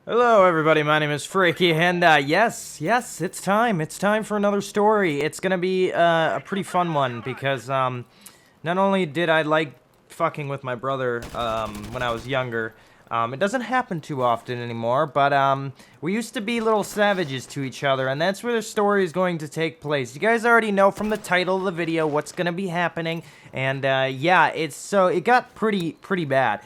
Hello everybody, my name is ImFr3ke, and yes, it's time. It's time for another story. It's gonna be a pretty fun one because not only did I like fucking with my brother when I was younger, it doesn't happen too often anymore, but we used to be little savages to each other, and that's where the story is going to take place. You guys already know from the title of the video what's gonna be happening, and yeah, it got pretty bad.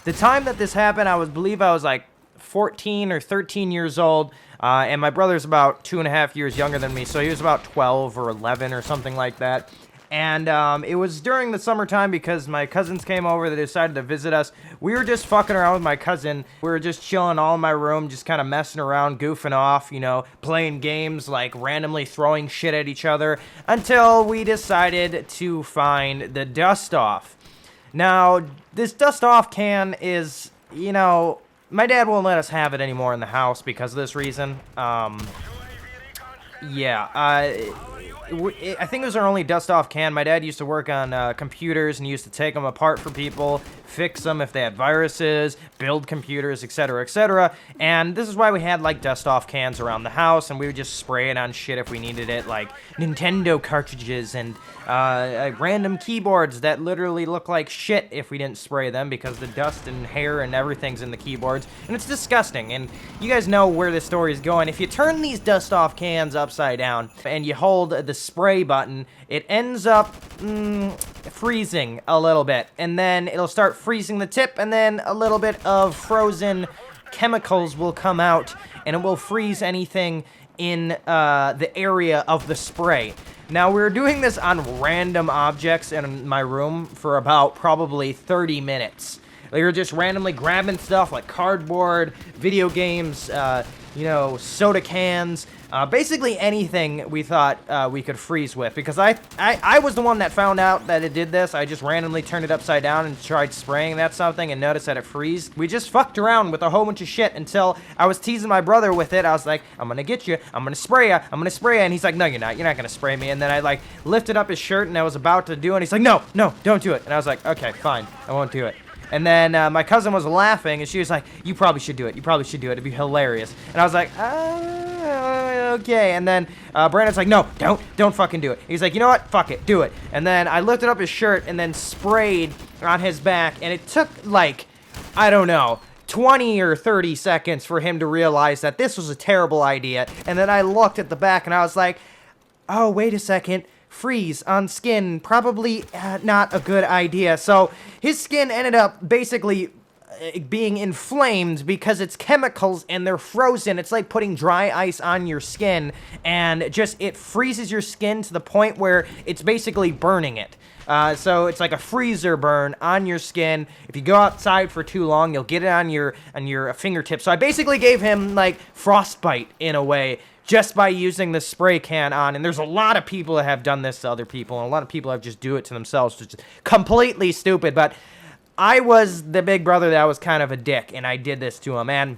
The time that this happened, I believe I was like 14 or 13 years old, and my brother's about 2.5 years younger than me, so he was about 12 or 11 or something like that. And it was during the summertime because my cousins came over. They decided to visit us. We were just fucking around with my cousin. We were just chilling all in my room, just kind of messing around, goofing off, you know, playing games, like randomly throwing shit at each other, until we decided to find the dust-off. Now, this dust-off can is, you know, my dad won't let us have it anymore in the house because of this reason. Yeah, I think it was our only dust-off can. My dad used to work on computers and used to take them apart for people, fix them if they had viruses, build computers, etc., etc. And this is why we had, like, dust-off cans around the house, and we would just spray it on shit if we needed it, like Nintendo cartridges and random keyboards that literally look like shit if we didn't spray them because the dust and hair and everything's in the keyboards, and it's disgusting. And you guys know where this story is going. If you turn these dust-off cans upside down and you hold the spray button, it ends up freezing a little bit, and then it'll start freezing the tip, and then a little bit of frozen chemicals will come out, and it will freeze anything in the area of the spray. Now, we were doing this on random objects in my room for about probably 30 minutes. We were just randomly grabbing stuff like cardboard, video games, you know, soda cans, basically anything we thought we could freeze with. Because I was the one that found out that it did this. I just randomly turned it upside down and tried spraying that something and noticed that it freezed. We just fucked around with a whole bunch of shit until I was teasing my brother with it. I was like, I'm gonna get you, I'm gonna spray you, I'm gonna spray you. And he's like, no, you're not gonna spray me. And then I like lifted up his shirt and I was about to do it. And he's like, no, don't do it. And I was like, okay, fine, I won't do it. And then my cousin was laughing, and she was like, you probably should do it. You probably should do it. It'd be hilarious. And I was like, okay. And then Brandon's like, no, don't fucking do it. He's like, you know what? Fuck it. Do it. And then I lifted up his shirt and then sprayed on his back. And it took, like, I don't know, 20 or 30 seconds for him to realize that this was a terrible idea. And then I looked at the back, and I was like, oh, wait a second. Freeze on skin, probably not a good idea. So his skin ended up basically being inflamed because it's chemicals and they're frozen. It's like putting dry ice on your skin, and just it freezes your skin to the point where it's basically burning it. So it's like a freezer burn on your skin. If you go outside for too long, you'll get it on your fingertips. So I basically gave him like frostbite in a way, just by using the spray can on. And there's a lot of people that have done this to other people, and a lot of people have just do it to themselves, which is completely stupid. But I was the big brother that was kind of a dick, and I did this to him. And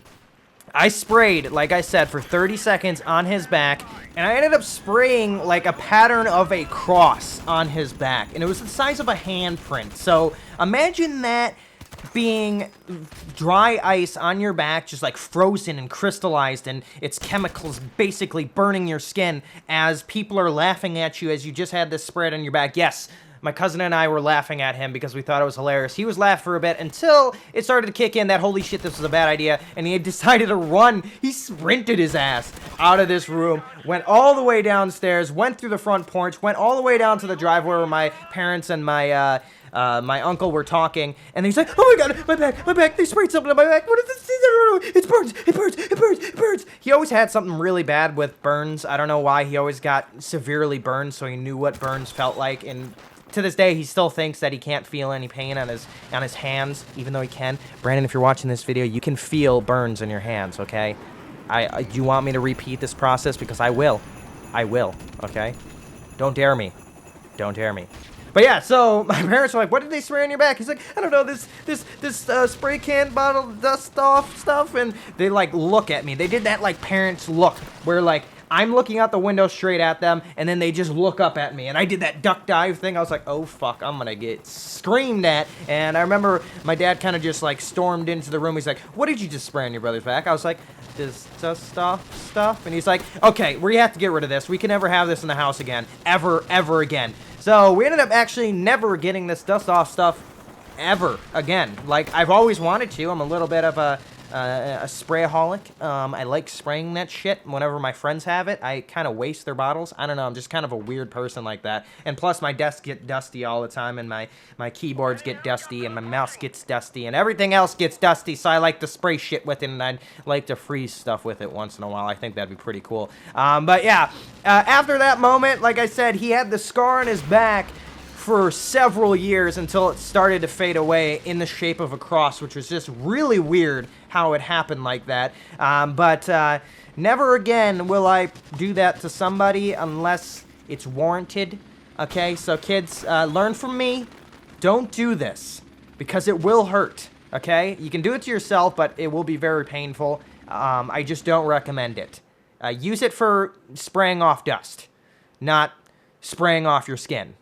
I sprayed, like I said, for 30 seconds on his back, and I ended up spraying like a pattern of a cross on his back, and it was the size of a handprint. So imagine that being dry ice on your back, just like frozen and crystallized, and its chemicals basically burning your skin as people are laughing at you as you just had this spread on your back. Yes, my cousin and I were laughing at him because we thought it was hilarious. He was laughing for a bit until it started to kick in that holy shit, this was a bad idea, and he decided to run. He sprinted his ass out of this room, went all the way downstairs, went through the front porch, went all the way down to the driveway where my parents and my uncle were talking, and he's like, oh my god, my back, they sprayed something on my back, what is this? It burns. He always had something really bad with burns. I don't know why. He always got severely burned, so he knew what burns felt like, and to this day, he still thinks that he can't feel any pain on his hands, even though he can. Brandon, if you're watching this video, you can feel burns in your hands, okay? Do you want me to repeat this process? Because I will, okay? Don't dare me. But yeah, so my parents were like, what did they spray on your back? He's like, I don't know, this spray can bottle dust off stuff. And they like look at me. They did that like parents look where like I'm looking out the window straight at them, and then they just look up at me. And I did that duck dive thing. I was like, oh, fuck, I'm gonna get screamed at. And I remember my dad kind of just, like, stormed into the room. He's like, what did you just spray on your brother's back? I was like, just stuff. And he's like, okay, we have to get rid of this. We can never have this in the house again. Ever again. So we ended up actually never getting this dust off stuff ever again. Like, I've always wanted to. I'm a little bit of a sprayaholic. I like spraying that shit. Whenever my friends have it, I kind of waste their bottles. I don't know, I'm just kind of a weird person like that. And plus, my desks get dusty all the time, and my keyboards get dusty, and my mouse gets dusty, and everything else gets dusty, so I like to spray shit with it, and I'd like to freeze stuff with it once in a while. I think that'd be pretty cool. But yeah, after that moment, like I said, he had the scar on his back for several years until it started to fade away in the shape of a cross, which was just really weird how it happened like that. But never again will I do that to somebody unless it's warranted. Okay, so kids, learn from me. Don't do this because it will hurt. Okay, you can do it to yourself, but it will be very painful. I just don't recommend it. Use it for spraying off dust, not spraying off your skin.